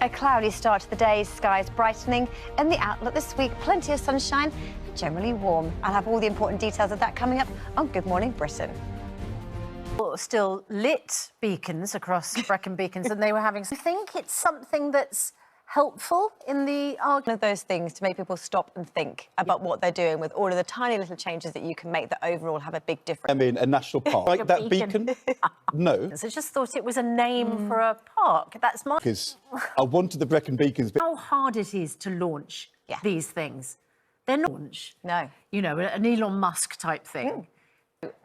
A cloudy start to the day, skies brightening, and the outlook this week, plenty of sunshine and generally warm. I'll have all the important details of that coming up on Good Morning Britain. Still lit beacons across Brecon Beacons, and they were having... I think it's something that's helpful in the argument. One of those things to make people stop and think about what they're doing with all of the tiny little changes that you can make that overall have a big difference. I mean, a national park. Like that beacon? No. So I just thought it was a name for a park. That's my... Because I wanted the Brecon Beacons... How hard it is to launch these things. They're not launch. No. You know, an Elon Musk type thing.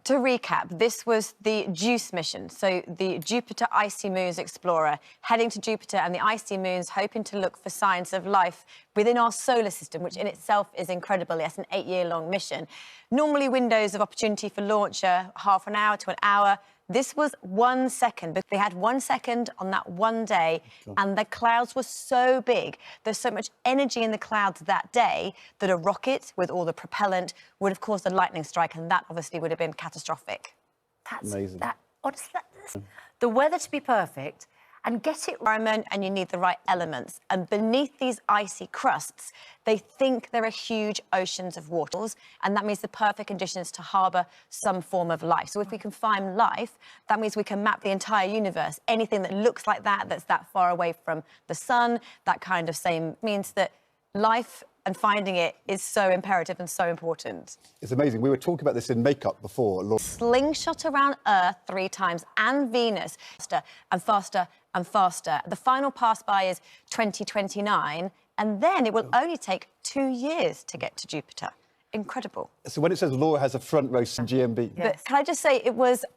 To recap, this was the JUICE mission, so the Jupiter Icy Moons Explorer, heading to Jupiter and the icy moons, hoping to look for signs of life within our solar system, which in itself is incredible. It's an 8-year-long mission. Normally, windows of opportunity for launch are half an hour to an hour. This was 1 second, but they had 1 second on that one day, and the clouds were so big. There's so much energy in the clouds that day that a rocket with all the propellant would have caused a lightning strike, and that obviously would have been catastrophic. That's amazing. The weather to be perfect and get it Environment, and you need the right elements. And beneath these icy crusts, they think there are huge oceans of waters, and that means the perfect conditions to harbour some form of life. So if we can find life, that means we can map the entire universe. Anything that looks like that, that's that far away from the sun, that kind of same means that life and finding it is so imperative and so important. It's amazing. We were talking about this in makeup before. Slingshot around Earth 3 times and Venus faster and faster and faster. The final pass by is 2029, and then it will only take 2 years to get to Jupiter. Incredible. So when it says Laura has a front row GMB... But can I just say,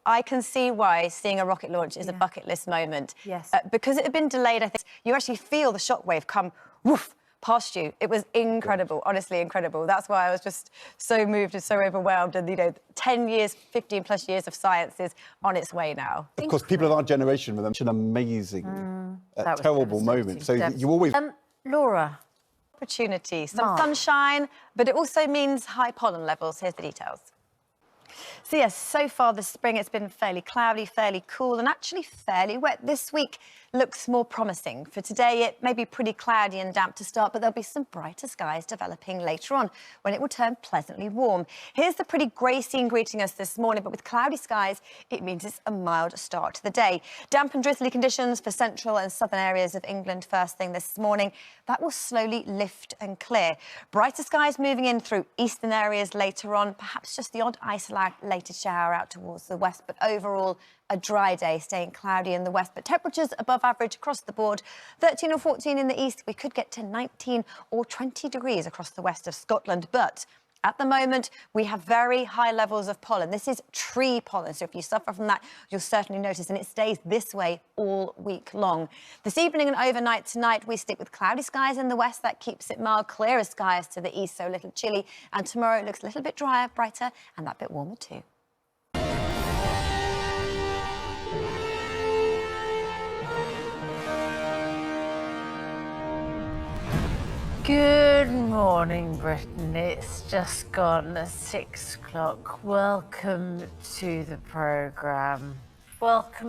I can see why seeing a rocket launch is a bucket list moment. Yes. Because it had been delayed, I think you actually feel the shockwave come woof past you. It was incredible, honestly incredible. That's why I was just so moved and so overwhelmed. And, you know, 10 years, 15 plus years of science is on its way now. Of course, people of our generation with them, such an amazing, terrible moment. So you always... Laura. Opportunity, some sunshine, but it also means high pollen levels. Here's the details. So yes, so far this spring it's been fairly cloudy, fairly cool, and actually fairly wet. This week looks more promising. For today, it may be pretty cloudy and damp to start, but there'll be some brighter skies developing later on when it will turn pleasantly warm. Here's the pretty grey scene greeting us this morning, but with cloudy skies, it means it's a mild start to the day. Damp and drizzly conditions for central and southern areas of England first thing this morning. That will slowly lift and clear. Brighter skies moving in through eastern areas later on, perhaps just the odd isolated shower out towards the west, but overall a dry day, staying cloudy in the west, but temperatures above average across the board. 13 or 14 in the east. We could get to 19 or 20 degrees across the west of Scotland, but at the moment, we have very high levels of pollen. This is tree pollen, so if you suffer from that, you'll certainly notice, and it stays this way all week long. This evening and overnight tonight, we stick with cloudy skies in the west. That keeps it mild, clearer skies to the east, so a little chilly. And tomorrow it looks a little bit drier, brighter, and that bit warmer too. Good morning, Britain. It's just gone 6 o'clock. Welcome to the programme. Welcome.